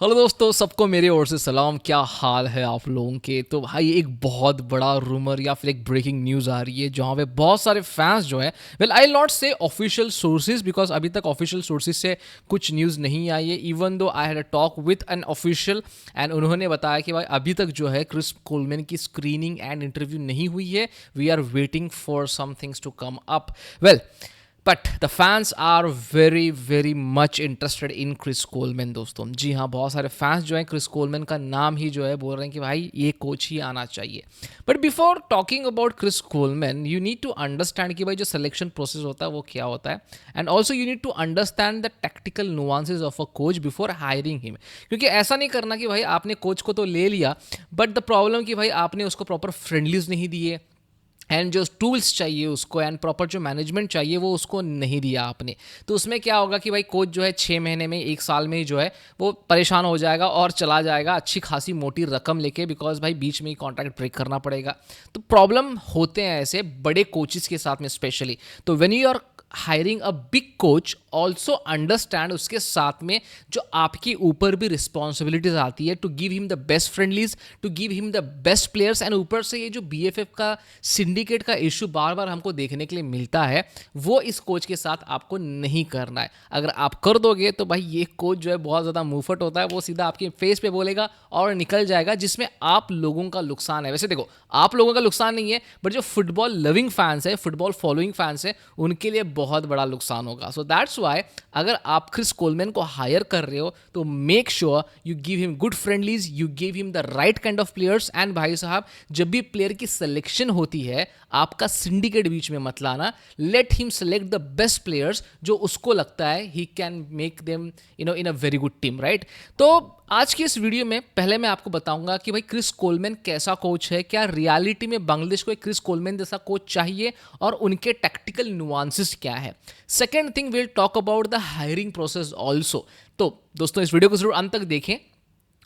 Hello दोस्तों, सबको मेरे ओर से सलाम। क्या हाल है आप लोगों के? तो भाई एक बहुत बड़ा रूमर या फिर एक ब्रेकिंग न्यूज़ आ रही है जहाँ पे बहुत सारे फैंस जो है, वेल आई नॉट से ऑफिशियल सोर्सेज बिकॉज अभी तक ऑफिशियल सोर्सेज से कुछ न्यूज़ नहीं आई है। Even though I had a talk with an official and उन्होंने बताया कि भाई अभी तक जो है क्रिस कोलमैन की स्क्रीनिंग एंड इंटरव्यू नहीं हुई है। We are waiting for some things to come up. Well, but the fans are very very much interested in Chris Coleman. दोस्तों जी हाँ, बहुत सारे फैंस जो हैं क्रिस कोलमैन का नाम ही जो है बोल रहे हैं कि भाई ये कोच ही आना चाहिए। But before talking about Chris Coleman you need to understand कि भाई जो सिलेक्शन प्रोसेस होता है वो क्या होता है, and also you need to understand the tactical nuances of a coach before hiring him. क्योंकि ऐसा नहीं करना कि भाई आपने कोच को तो ले लिया बट द प्रॉब्लम कि भाई आपने उसको प्रॉपर फ्रेंडलीज नहीं दिए एंड जो टूल्स चाहिए उसको एंड प्रॉपर जो मैनेजमेंट चाहिए वो उसको नहीं दिया आपने। तो उसमें क्या होगा कि भाई कोच जो है 6 महीने में 1 साल में ही जो है वो परेशान हो जाएगा और चला जाएगा अच्छी खासी मोटी रकम लेके, बिकॉज भाई बीच में ही कॉन्ट्रैक्ट ब्रेक करना पड़ेगा। तो प्रॉब्लम होते हैं ऐसे बड़े कोचेस के साथ में स्पेशली। तो when you are hiring a big coach also understand उसके साथ में जो आपके ऊपर भी रिस्पॉन्सिबिलिटीज आती है to give him the best friendlies, to give him the best players. And ऊपर से ये जो BFF का सिंडिकेट का इशू बार बार हमको देखने के लिए मिलता है वो इस कोच के साथ आपको नहीं करना है। अगर आप कर दोगे तो भाई ये कोच जो है बहुत ज़्यादा मुंहफट होता है, वो सीधा आपके फेस पे बोलेगा और निकल जाएगा, जिसमें आप लोगों का नुकसान है। वैसे देखो, आप लोगों का नुकसान नहीं है बट जो फुटबॉल लविंग फैंस है, फुटबॉल फॉलोइंग फैंस है, उनके लिए बहुत बड़ा नुकसान होगा। सो दैट्स वाई अगर आप क्रिस कोलमैन को हायर कर रहे हो तो make sure you give him good friendlies, you give him the right kind of players. And भाई साहब, जब भी प्लेयर की सिलेक्शन होती है आपका सिंडिकेट बीच में मत लाना। Let him select the best players जो उसको लगता है he can make them in a very good team, right? तो आज की इस वीडियो में पहले मैं आपको बताऊंगा कि भाई क्रिस कोलमैन कैसा कोच है, क्या रियलिटी में बांग्लादेश को एक क्रिस कोलमैन जैसा कोच चाहिए और उनके टैक्टिकल नुआंसेस क्या है। Second thing will talk about the hiring process also. तो दोस्तों इस वीडियो को जरूर अंत तक देखें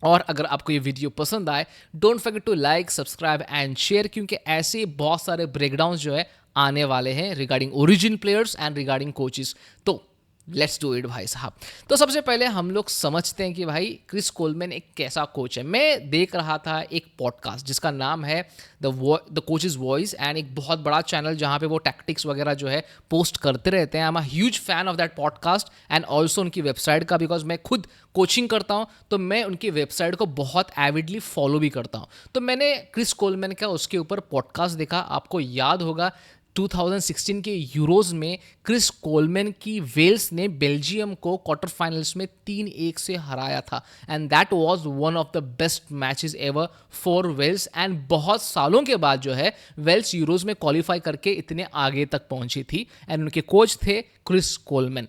और अगर आपको ये वीडियो पसंद आए don't forget to like, subscribe and share, क्योंकि ऐसे बहुत सारे ब्रेकडाउन जो है आने वाले हैं regarding origin players and regarding coaches. तो लेट्स डू इट भाई साहब। तो सबसे पहले हम लोग समझते हैं कि भाई क्रिस कोलमैन एक कैसा कोच है। मैं देख रहा था एक पॉडकास्ट जिसका नाम है द कोचेज वॉइस, एंड एक बहुत बड़ा चैनल जहाँ पे वो टैक्टिक्स वगैरह जो है पोस्ट करते रहते हैं। I am a huge fan of that podcast and also उनकी वेबसाइट का, बिकॉज मैं खुद कोचिंग करता हूँ तो मैं उनकी वेबसाइट को बहुत एविडली फॉलो भी करता हूँ। तो मैंने क्रिस कोलमैन का उसके ऊपर पॉडकास्ट देखा। आपको याद होगा 2016 के यूरोज में क्रिस कोलमैन की वेल्स ने बेल्जियम को क्वार्टर फाइनल्स में 3-1 से हराया था, and that was one of the best matches ever for Wales. And बहुत सालों के बाद जो है वेल्स यूरोज में क्वालिफाई करके इतने आगे तक पहुंची थी, एंड उनके कोच थे क्रिस कोलमैन।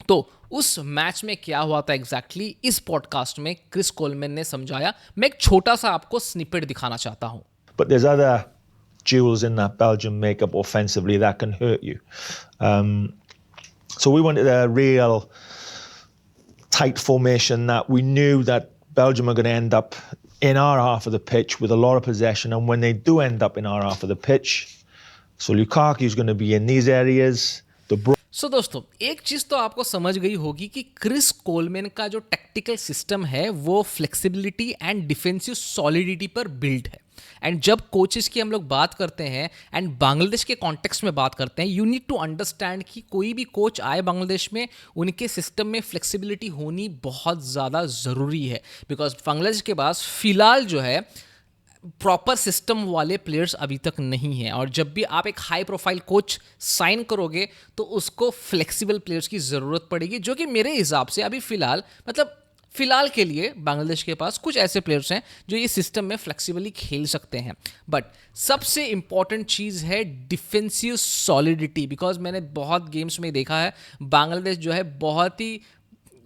तो उस मैच में क्या हुआ था एग्जैक्टली इस पॉडकास्ट में क्रिस कोलमैन ने समझाया। मैं एक छोटा सा आपको स्निपेट दिखाना चाहता हूं। But there's other jewels in that Belgium makeup offensively that can hurt you. Um, so we wanted a real tight formation that we knew that Belgium are going to end up in our half of the pitch with a lot of possession. And when they do end up in our half of the pitch, so Lukaku's going to be in these areas. सो दोस्तों एक चीज़ तो आपको समझ गई होगी कि Chris Coleman का जो टैक्टिकल सिस्टम है वो फ्लेक्सिबिलिटी एंड डिफेंसिव सॉलिडिटी पर बिल्ड है। एंड जब कोचेस की हम लोग बात करते हैं एंड बांग्लादेश के कॉन्टेक्स्ट में बात करते हैं, यू नीड टू अंडरस्टैंड कि कोई भी कोच आए बांग्लादेश में उनके सिस्टम में फ्लेक्सिबिलिटी होनी बहुत ज़्यादा ज़रूरी है, बिकॉज बांग्लादेश के पास फिलहाल जो है प्रॉपर सिस्टम वाले प्लेयर्स अभी तक नहीं हैं। और जब भी आप एक हाई प्रोफाइल कोच साइन करोगे तो उसको फ्लेक्सिबल प्लेयर्स की ज़रूरत पड़ेगी, जो कि मेरे हिसाब से अभी फ़िलहाल के लिए बांग्लादेश के पास कुछ ऐसे प्लेयर्स हैं जो ये सिस्टम में फ्लेक्सिबली खेल सकते हैं। बट सबसे इंपॉर्टेंट चीज़ है डिफेंसिव सॉलिडिटी, बिकॉज मैंने बहुत गेम्स में देखा है बांग्लादेश जो है बहुत ही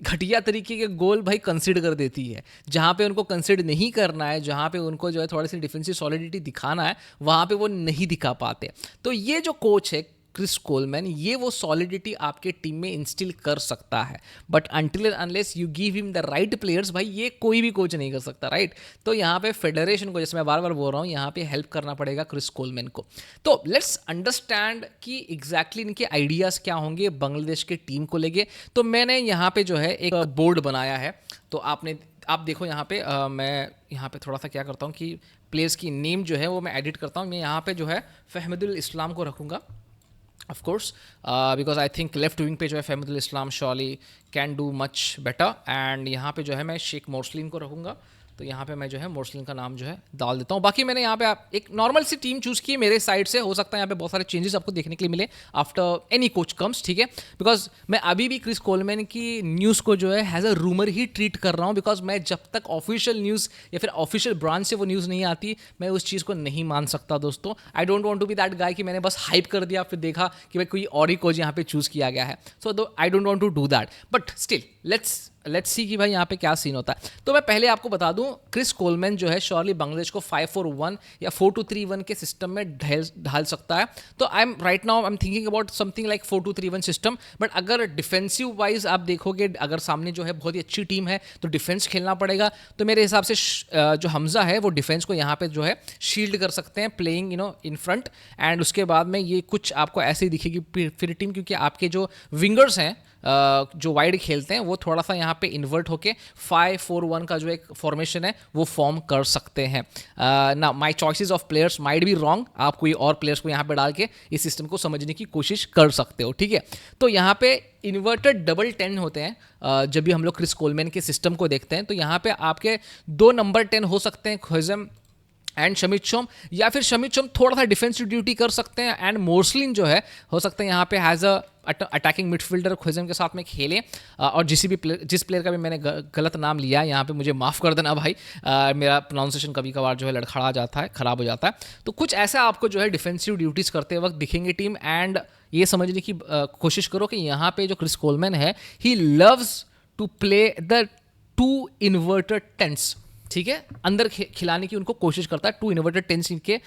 घटिया तरीके के गोल भाई कंसीड कर देती है। जहाँ पे उनको कंसीड नहीं करना है, जहाँ पे उनको जो है थोड़ी सी डिफेंसिव सॉलिडिटी दिखाना है, वहाँ पे वो नहीं दिखा पाते। तो ये जो कोच है क्रिस कोलमैन, ये वो सॉलिडिटी आपके टीम में इंस्टिल कर सकता है, but until unless you give him the right players, भाई ये कोई भी कोच नहीं कर सकता, राइट। तो यहाँ पे फेडरेशन को, जैसे मैं बार बार बोल रहा हूँ, यहाँ पे हेल्प करना पड़ेगा क्रिस कोलमैन को। तो लेट्स अंडरस्टैंड कि एग्जैक्टली इनके आइडियाज़ क्या होंगे बांग्लादेश के टीम को लेके। तो मैंने यहाँ पे जो है एक बोर्ड बनाया है, तो आप देखो यहाँ पे मैं यहाँ पे थोड़ा सा क्या करता हूँ कि प्लेयर्स की नेम जो है वो मैं एडिट करता हूँ। मैं यहाँ पे जो है फहमदुल इस्लाम को रखूँगा, of course, because I think left wing पे जो है Fahmidul Islam surely can do much better. And यहाँ पे जो है मैं शेख मोर्सलिन को रखूँगा, तो यहाँ पे मैं जो है मोर्सलिन का नाम जो है डाल देता हूँ। बाकी मैंने यहाँ पे एक नॉर्मल सी टीम चूज़ की है मेरे साइड से, हो सकता है यहाँ पे बहुत सारे चेंजेस आपको देखने के लिए मिले आफ्टर एनी कोच कम्स, ठीक है। बिकॉज मैं अभी भी क्रिस कोलमैन की न्यूज़ को जो है has a rumour he treat कर रहा हूँ, बिकॉज मैं जब तक ऑफिशियल न्यूज़ या फिर ऑफिशियल ब्रांच से वो न्यूज़ नहीं आती, मैं उस चीज़ को नहीं मान सकता दोस्तों। I don't want to be that guy कि मैंने बस हाइप कर दिया फिर देखा कि भाई कोई और ही कोच यहाँ पे चूज़ किया गया है। So I don't want to do that, but still let's see कि भाई यहाँ पे क्या सीन होता है। तो मैं पहले आपको बता दूं, क्रिस कोलमैन जो है श्योरली बांग्लादेश को 5-4-1 या 4-2-3-1 के सिस्टम में ढाल सकता है। तो I am thinking about something like 4-2-3-1 system. But अगर डिफेंसिव वाइज आप देखोगे, अगर सामने जो है बहुत ही अच्छी टीम है तो डिफेंस खेलना पड़ेगा। तो मेरे हिसाब से जो हमजा है वो डिफेंस को यहाँ पे जो है शील्ड कर सकते हैं, प्लेइंग इन फ्रंट। एंड उसके बाद में ये कुछ आपको ऐसे ही दिखेगी फिर टीम, क्योंकि आपके जो विंगर्स हैं जो वाइड खेलते हैं वो थोड़ा सा यहाँ पे इन्वर्ट होके 5-4-1 का जो एक फॉर्मेशन है वो फॉर्म कर सकते हैं ना। My choices of players might be wrong, आप कोई और प्लेयर्स को यहाँ पे डाल के इस सिस्टम को समझने की कोशिश कर सकते हो, ठीक है। तो यहाँ पे इन्वर्टेड डबल 10 होते हैं जब भी हम लोग क्रिस कोलमैन के सिस्टम को देखते हैं। तो यहाँ पे आपके 2 नंबर 10 हो सकते हैं, ख्वाजम एंड शमित शोम, या फिर शमित शोम थोड़ा सा डिफेंसिव ड्यूटी कर सकते हैं एंड मोर्सलिन जो है हो सकता है यहाँ पे हैज़ अ अटैकिंग मिडफील्डर ख्वाजम के साथ में खेले। और जिस प्लेयर का भी मैंने गलत नाम लिया है यहाँ पे मुझे माफ़ कर देना भाई, मेरा प्रोनाउंसिएशन कभी कभार जो है लड़खड़ा जाता है, ख़राब हो जाता है। तो कुछ ऐसा आपको जो है डिफेंसिव ड्यूटीज़ करते वक्त दिखेंगे टीम। एंड ये समझने की कोशिश करो कि यहाँ पे जो क्रिस कोलमैन है he loves to play the 2 inverted 10s, ठीक है, अंदर खिलाने की उनको कोशिश करता है। 2 इन्वर्टेड 10s इनके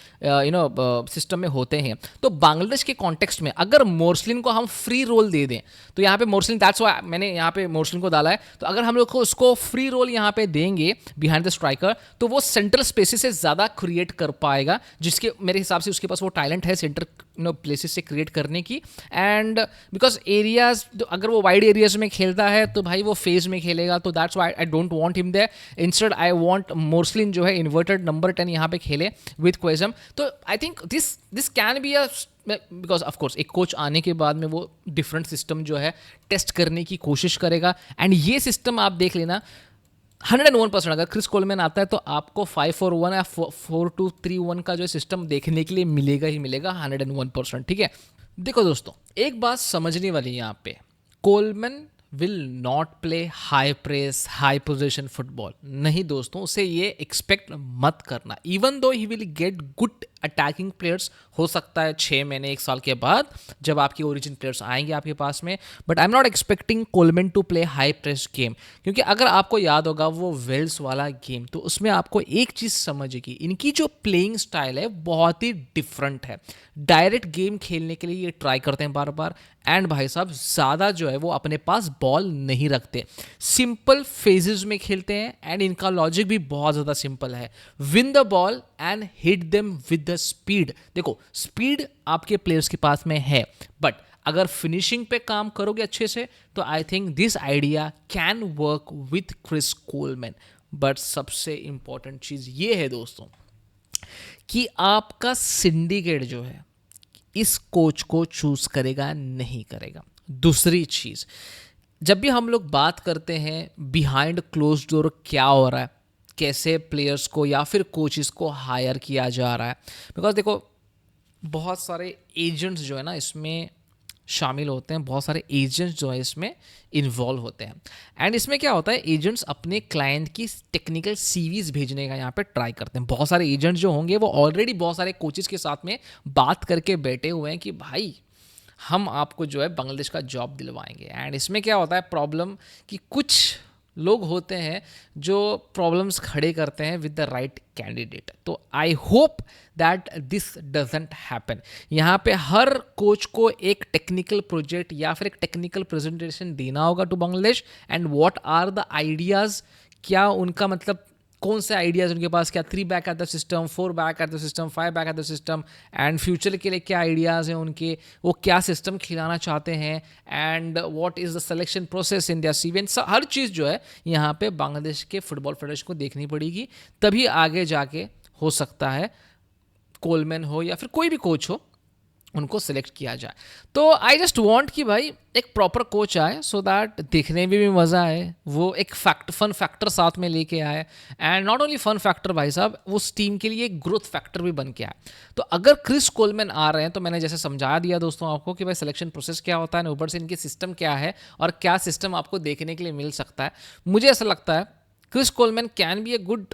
सिस्टम में होते हैं। तो बांग्लादेश के कॉन्टेक्स्ट में अगर मोर्सलिन को हम फ्री रोल दे दें, तो यहाँ पे मोर्सलिन, दैट्स व्हाई मैंने यहाँ पे मोर्सलिन को डाला है। तो अगर हम लोग को उसको फ्री रोल यहाँ पे देंगे बिहाइंड द स्ट्राइकर, तो वो सेंट्रल स्पेसेस से ज़्यादा क्रिएट कर पाएगा, जिसके मेरे हिसाब से उसके पास वो टैलेंट है सेंटर प्लेसेस से क्रिएट करने की। एंड बिकॉज एरियाज, अगर वो वाइड एरियाज में खेलता है तो भाई वो फेज में खेलेगा, तो that's why I don't want him there. Instead I want Morsalin जो है इन्वर्टेड नंबर 10 यहाँ पे खेले विद ख्वाजम। तो I think this can be a, because of course एक कोच आने के बाद में वो डिफरेंट सिस्टम जो है टेस्ट करने की कोशिश करेगा। एंड ये सिस्टम आप देख लेना 101%, अगर क्रिस कोलमैन आता है तो आपको 5-4-1 या 4-2-3-1 का जो सिस्टम देखने के लिए मिलेगा ही मिलेगा 101%, ठीक है। देखो दोस्तों, एक बात समझने वाली है यहाँ पे, Coleman will not play high press high position football. नहीं दोस्तों, उसे ये एक्सपेक्ट मत करना। Even though he will get good attacking players, हो सकता है 6 महीने 1 साल के बाद जब आपके ओरिजिन प्लेयर्स आएंगे आपके पास में, but I am not expecting Coleman to play high press game. क्योंकि अगर आपको याद होगा वो वेल्स वाला गेम, तो उसमें आपको एक चीज़ समझेगी, इनकी जो प्लेइंग स्टाइल है बहुत ही डिफरेंट है। डायरेक्ट गेम खेलने के लिए ये ट्राई करते हैं बार बार। एंड भाई साहब ज़्यादा जो है वो अपने पास बॉल नहीं रखते, सिंपल फेजेस में खेलते हैं। एंड इनका लॉजिक भी बहुत ज़्यादा सिंपल है, win the ball and hit them with the speed. देखो, स्पीड आपके प्लेयर्स के पास में है, बट अगर फिनिशिंग पे काम करोगे अच्छे से तो I think this idea can work with Chris Coleman. But सबसे इंपॉर्टेंट चीज़ ये है दोस्तों कि आपका सिंडिकेट जो है इस कोच को चूज करेगा नहीं करेगा। दूसरी चीज़, जब भी हम लोग बात करते हैं बिहाइंड क्लोज डोर क्या हो रहा है, कैसे प्लेयर्स को या फिर कोचेस को हायर किया जा रहा है, बिकॉज देखो बहुत सारे एजेंट्स जो है ना इसमें शामिल होते हैं, बहुत सारे एजेंट्स जो है इसमें इन्वॉल्व होते हैं। एंड इसमें क्या होता है, एजेंट्स अपने क्लाइंट की टेक्निकल सीवीज भेजने का यहाँ पे ट्राई करते हैं। बहुत सारे एजेंट्स जो होंगे वो ऑलरेडी बहुत सारे कोचेस के साथ में बात करके बैठे हुए हैं कि भाई हम आपको जो है बांग्लादेश का जॉब दिलवाएंगे। एंड इसमें क्या होता है प्रॉब्लम कि कुछ लोग होते हैं जो प्रॉब्लम्स खड़े करते हैं विद द राइट कैंडिडेट। तो I hope that this doesn't happen. यहाँ पे हर कोच को एक टेक्निकल प्रोजेक्ट या फिर एक टेक्निकल प्रेजेंटेशन देना होगा to Bangladesh, and what are the ideas, क्या उनका मतलब कौन से आइडियाज़ उनके पास, क्या 3 back at the system, 4 back at the system, 5 back at the system, and future के लिए क्या आइडियाज़ हैं उनके, वो क्या सिस्टम खिलाना चाहते हैं, and what is the selection process in their CV. हर चीज़ जो है यहाँ पे बांग्लादेश के फुटबॉल फेडरेशन को देखनी पड़ेगी, तभी आगे जाके हो सकता है कोलमैन हो या फिर कोई भी कोच हो उनको सिलेक्ट किया जाए। तो आई जस्ट वांट कि भाई एक प्रॉपर कोच आए सो दैट देखने में भी मज़ा आए, वो एक फन फैक्टर साथ में लेके आए, and not only fun factor भाई साहब, उस टीम के लिए एक ग्रोथ फैक्टर भी बन के आए। तो अगर क्रिस कोलमैन आ रहे हैं तो मैंने जैसे समझा दिया दोस्तों आपको कि भाई सिलेक्शन प्रोसेस क्या होता है, ऊपर से इनके सिस्टम क्या है और क्या सिस्टम आपको देखने के लिए मिल सकता है। मुझे ऐसा लगता है Chris Coleman can be a good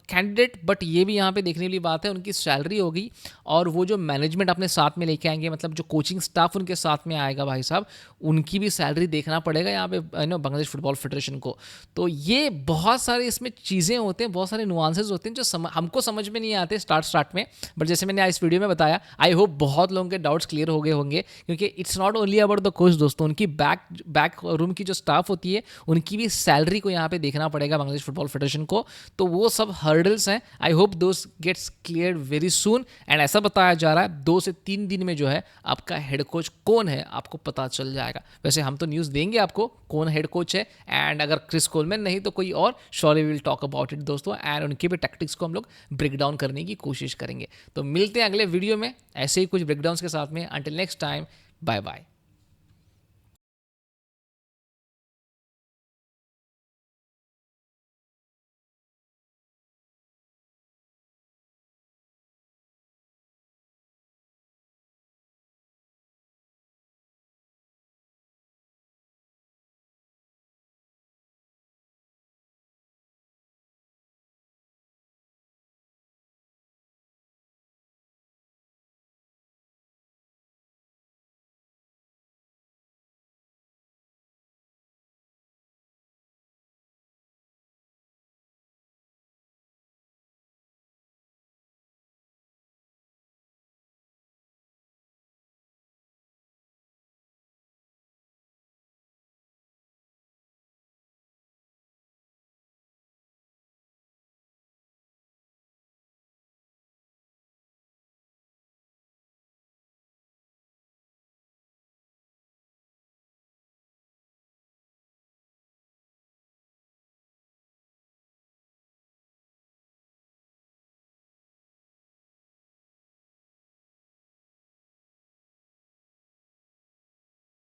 candidate, but ये भी यहाँ पे देखने वाली बात है उनकी सैलरी होगी और वो जो मैनेजमेंट अपने साथ में लेके आएंगे, मतलब जो कोचिंग स्टाफ उनके साथ में आएगा भाई साहब, उनकी भी सैलरी देखना पड़ेगा यहाँ पे बांग्लादेश फुटबॉल फेडरेशन को। तो ये बहुत सारे इसमें चीज़ें होते हैं, बहुत सारे नुआंसेस होते हैं जो हमको समझ में नहीं आते स्टार्ट में, बट जैसे मैंने इस वीडियो में बताया, आई होप बहुत लोगों के डाउट्स क्लियर हो गए होंगे, क्योंकि it's not only about the coach दोस्तों, उनकी बैक रूम की जो स्टाफ होती है उनकी भी सैलरी को यहाँ पे देखना पड़ेगा बांग्लादेश फुटबॉल फेडरेशन को। तो वो सब हर्डल्स हैं, I hope those gets clear very soon. And ऐसा बताया जा रहा है 2 से 3 दिन में जो है आपका हेड कोच कौन है आपको पता चल जाएगा। वैसे हम तो न्यूज़ देंगे आपको कौन हेड कोच है, एंड अगर क्रिस कोलमैन नहीं तो कोई और, surely will talk about it दोस्तों, एंड उनके भी टैक्टिक्स को हम लोग ब्रेक डाउन करने की कोशिश करेंगे। तो मिलते हैं अगले वीडियो में ऐसे ही कुछ ब्रेकडाउन्स के साथ में। Until next time, bye bye.